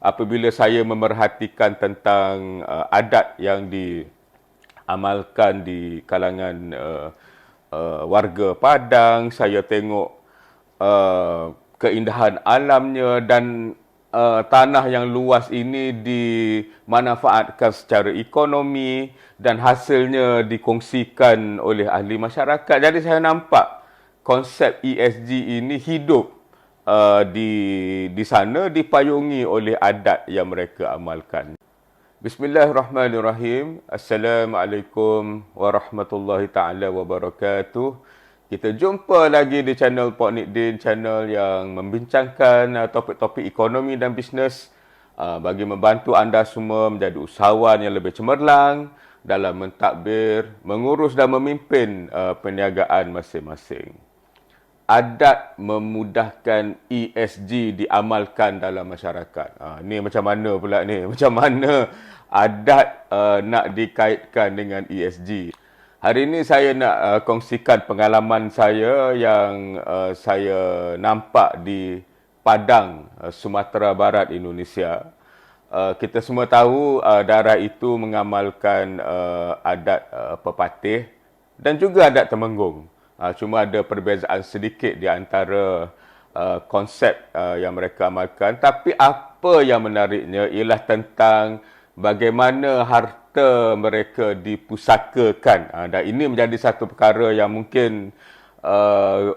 apabila saya memerhatikan tentang adat yang diamalkan di kalangan warga Padang, saya tengok keindahan alamnya dan tanah yang luas ini dimanfaatkan secara ekonomi dan hasilnya dikongsikan oleh ahli masyarakat. Jadi saya nampak konsep ESG ini hidup di sana dipayungi oleh adat yang mereka amalkan. Bismillahirrahmanirrahim. Assalamualaikum warahmatullahi taala wabarakatuh. Kita jumpa lagi di channel Pak Nikdin, channel yang membincangkan topik-topik ekonomi dan bisnes bagi membantu anda semua menjadi usahawan yang lebih cemerlang dalam mentadbir, mengurus dan memimpin perniagaan masing-masing. Adat memudahkan ESG diamalkan dalam masyarakat. Ni macam mana pula ni? Macam mana adat nak dikaitkan dengan ESG? Hari ini saya nak kongsikan pengalaman saya yang saya nampak di Padang, Sumatera Barat, Indonesia. Kita semua tahu daerah itu mengamalkan adat pepatih dan juga adat temenggung. Cuma ada perbezaan sedikit di antara konsep yang mereka amalkan. Tapi apa yang menariknya ialah tentang bagaimana harta mereka dipusakakan. Dan ini menjadi satu perkara yang mungkin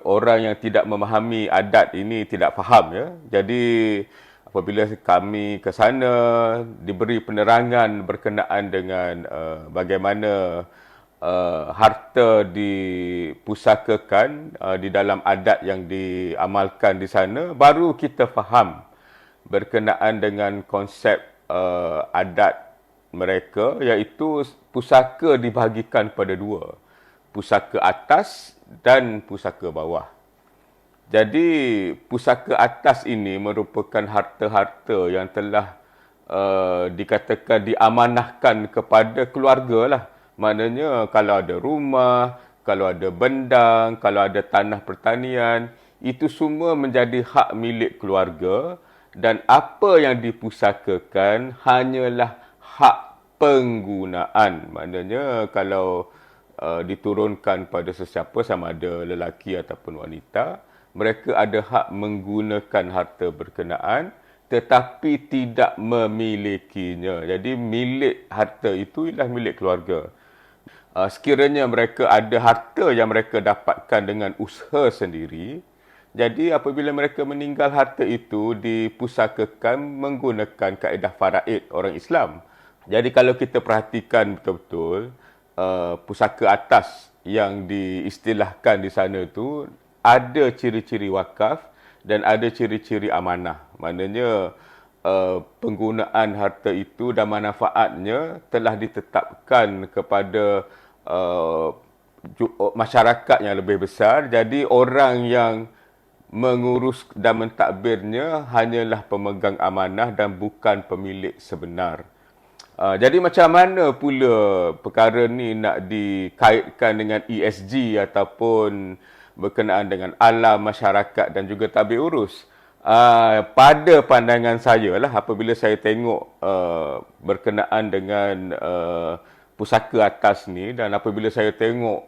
orang yang tidak memahami adat ini tidak faham. Ya. Jadi apabila kami ke sana diberi penerangan berkenaan dengan bagaimana harta dipusakakan di dalam adat yang diamalkan di sana, baru kita faham berkenaan dengan konsep adat mereka, iaitu pusaka dibahagikan pada dua, pusaka atas dan pusaka bawah. Jadi pusaka atas ini merupakan harta-harta yang telah dikatakan diamanahkan kepada keluarga lah. Maknanya kalau ada rumah, kalau ada bendang, kalau ada tanah pertanian, itu semua menjadi hak milik keluarga dan apa yang dipusakakan hanyalah hak penggunaan. Maknanya kalau diturunkan pada sesiapa sama ada lelaki ataupun wanita, mereka ada hak menggunakan harta berkenaan tetapi tidak memilikinya. Jadi milik harta itu ialah milik keluarga. Sekiranya mereka ada harta yang mereka dapatkan dengan usaha sendiri, jadi apabila mereka meninggal, harta itu dipusakakan menggunakan kaedah faraid orang Islam. Jadi kalau kita perhatikan betul-betul, pusaka atas yang diistilahkan di sana itu ada ciri-ciri wakaf dan ada ciri-ciri amanah. Maknanya penggunaan harta itu dan manfaatnya telah ditetapkan kepada masyarakat yang lebih besar. Jadi orang yang mengurus dan mentadbirnya hanyalah pemegang amanah dan bukan pemilik sebenar. Jadi macam mana pula perkara ni nak dikaitkan dengan ESG ataupun berkenaan dengan alam, masyarakat dan juga tadbir urus? Pada pandangan saya lah, apabila saya tengok berkenaan dengan pusaka atas ni dan apabila saya tengok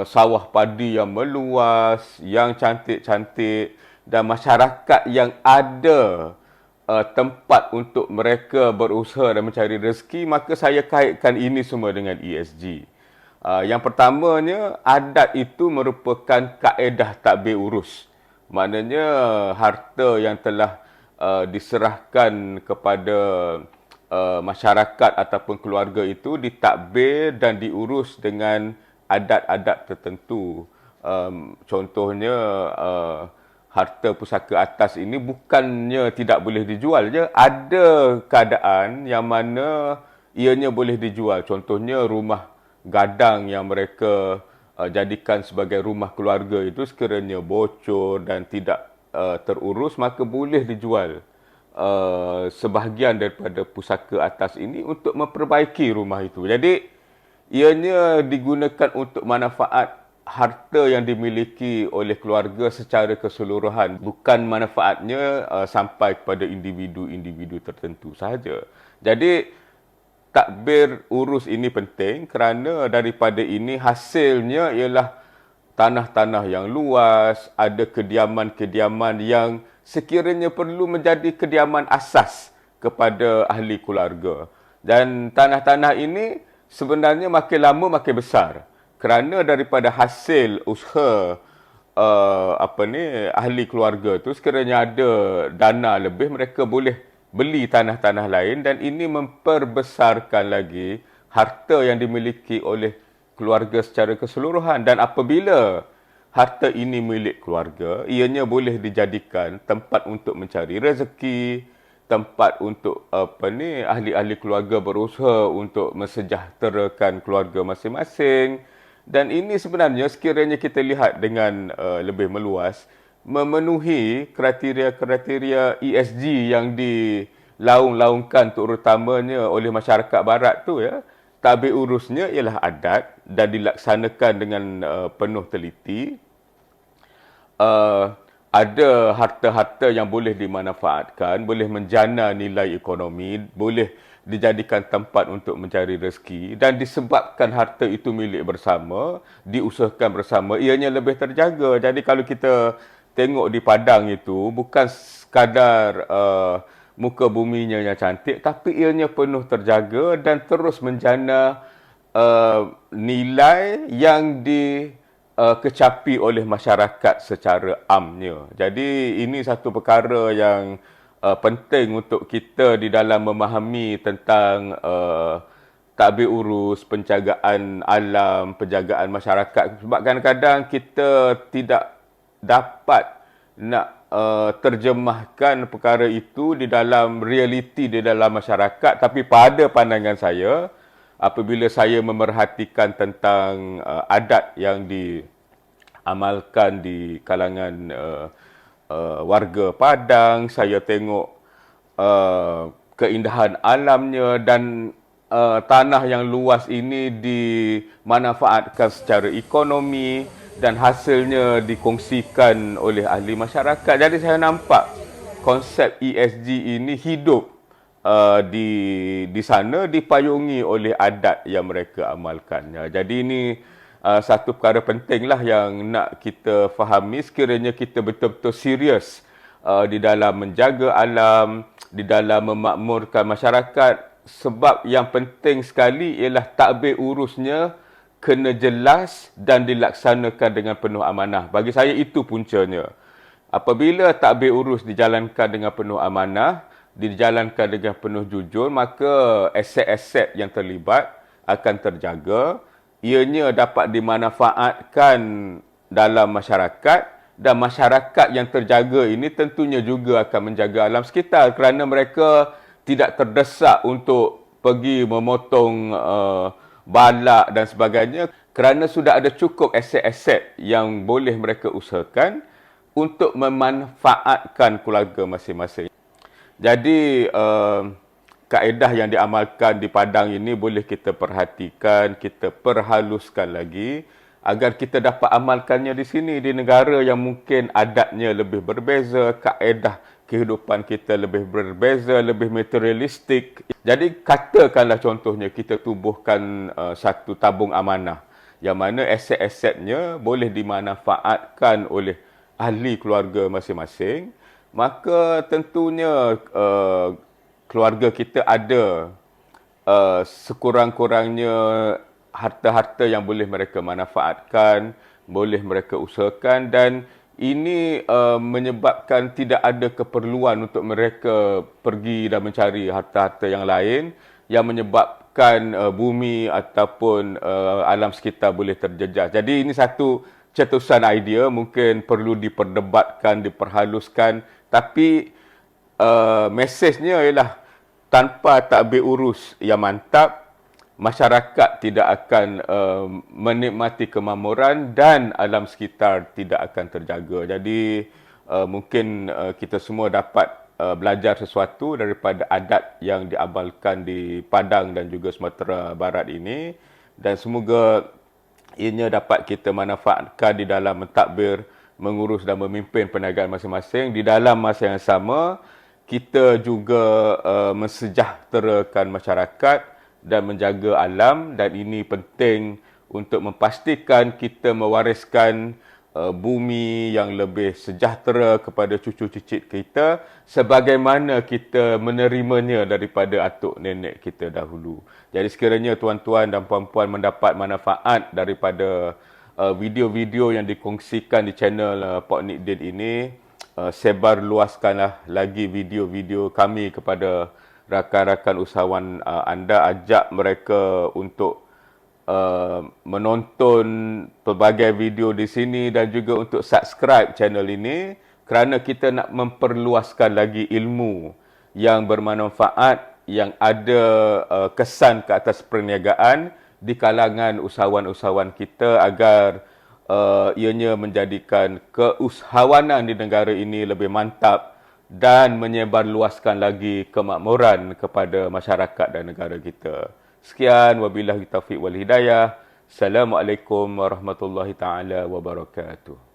sawah padi yang meluas, yang cantik-cantik dan masyarakat yang ada tempat untuk mereka berusaha dan mencari rezeki, maka saya kaitkan ini semua dengan ESG. Yang pertamanya, adat itu merupakan kaedah tadbir urus. Maknanya harta yang telah diserahkan kepada masyarakat ataupun keluarga itu ditadbir dan diurus dengan adat-adat tertentu. Contohnya, harta pusaka atas ini bukannya tidak boleh dijual je. Ada keadaan yang mana ianya boleh dijual. Contohnya rumah gadang yang mereka jadikan sebagai rumah keluarga itu sekiranya bocor dan tidak terurus, maka boleh dijual sebahagian daripada pusaka atas ini untuk memperbaiki rumah itu. Jadi ianya digunakan untuk manfaat harta yang dimiliki oleh keluarga secara keseluruhan, bukan manfaatnya sampai kepada individu-individu tertentu sahaja. Jadi takbir urus ini penting kerana daripada ini hasilnya ialah tanah-tanah yang luas, ada kediaman-kediaman yang sekiranya perlu menjadi kediaman asas kepada ahli keluarga. Dan tanah-tanah ini sebenarnya makin lama makin besar kerana daripada hasil usaha ahli keluarga tu, sekiranya ada dana lebih, mereka boleh beli tanah-tanah lain dan ini memperbesarkan lagi harta yang dimiliki oleh keluarga secara keseluruhan. Dan apabila harta ini milik keluarga, ianya boleh dijadikan tempat untuk mencari rezeki, tempat untuk ahli-ahli keluarga berusaha untuk mensejahterakan keluarga masing-masing. Dan ini sebenarnya sekiranya kita lihat dengan lebih meluas, memenuhi kriteria-kriteria ESG yang dilaung-laungkan terutamanya oleh masyarakat barat tu ya. Tadbir urusnya ialah adat dan dilaksanakan dengan penuh teliti. Ada harta-harta yang boleh dimanfaatkan, boleh menjana nilai ekonomi, boleh dijadikan tempat untuk mencari rezeki, dan disebabkan harta itu milik bersama, diusahakan bersama, ianya lebih terjaga. Jadi kalau kita tengok di padang itu, bukan sekadar muka buminya yang cantik, tapi ianya penuh terjaga dan terus menjana nilai yang kecapi oleh masyarakat secara amnya. Jadi ini satu perkara yang penting untuk kita di dalam memahami tentang tadbir urus, penjagaan alam, penjagaan masyarakat. Sebab kadang-kadang kita tidak dapat nak terjemahkan perkara itu di dalam realiti di dalam masyarakat. Tapi pada pandangan saya, apabila saya memerhatikan tentang adat yang diamalkan di kalangan warga Padang, saya tengok keindahan alamnya dan tanah yang luas ini dimanfaatkan secara ekonomi dan hasilnya dikongsikan oleh ahli masyarakat. Jadi saya nampak konsep ESG ini hidup di sana, dipayungi oleh adat yang mereka amalkan. Jadi ini satu perkara pentinglah yang nak kita fahami sekiranya kita betul-betul serius di dalam menjaga alam, di dalam memakmurkan masyarakat. Sebab yang penting sekali ialah tadbir urusnya kena jelas dan dilaksanakan dengan penuh amanah. Bagi saya itu puncanya. Apabila tadbir urus dijalankan dengan penuh amanah, dijalankan dengan penuh jujur, maka aset-aset yang terlibat akan terjaga. Ianya dapat dimanfaatkan dalam masyarakat dan masyarakat yang terjaga ini tentunya juga akan menjaga alam sekitar kerana mereka tidak terdesak untuk pergi memotong balak dan sebagainya kerana sudah ada cukup aset-aset yang boleh mereka usahakan untuk memanfaatkan keluarga masing-masing. Jadi kaedah yang diamalkan di Padang ini boleh kita perhatikan, kita perhaluskan lagi agar kita dapat amalkannya di sini, di negara yang mungkin adatnya lebih berbeza, kaedah kehidupan kita lebih berbeza, lebih materialistik. Jadi katakanlah contohnya kita tubuhkan satu tabung amanah yang mana aset-asetnya boleh dimanfaatkan oleh ahli keluarga masing-masing, maka tentunya keluarga kita ada sekurang-kurangnya harta-harta yang boleh mereka manfaatkan, boleh mereka usahakan, dan ini menyebabkan tidak ada keperluan untuk mereka pergi dan mencari harta-harta yang lain yang menyebabkan bumi ataupun alam sekitar boleh terjejas. Jadi ini satu cetusan idea, mungkin perlu diperdebatkan, diperhaluskan, tapi mesejnya ialah tanpa tadbir urus yang mantap, masyarakat tidak akan menikmati kemakmuran dan alam sekitar tidak akan terjaga. Jadi mungkin kita semua dapat belajar sesuatu daripada adat yang diamalkan di Padang dan juga Sumatera Barat ini, dan semoga ianya dapat kita manfaatkan di dalam mentadbir, mengurus dan memimpin perniagaan masing-masing. Di dalam masa yang sama, kita juga mensejahterakan masyarakat dan menjaga alam, dan ini penting untuk memastikan kita mewariskan bumi yang lebih sejahtera kepada cucu cicit kita sebagaimana kita menerimanya daripada atuk nenek kita dahulu. Jadi sekiranya tuan-tuan dan puan-puan mendapat manfaat daripada video-video yang dikongsikan di channel Pok Nikdin ini, sebar luaskanlah lagi video-video kami kepada rakan-rakan usahawan anda, ajak mereka untuk menonton pelbagai video di sini dan juga untuk subscribe channel ini kerana kita nak memperluaskan lagi ilmu yang bermanfaat, yang ada kesan ke atas perniagaan di kalangan usahawan-usahawan kita agar ianya menjadikan keusahawanan di negara ini lebih mantap dan menyebarluaskan lagi kemakmuran kepada masyarakat dan negara kita. Sekian, wabillahi taufiq wal hidayah. Assalamualaikum warahmatullahi taala wabarakatuh.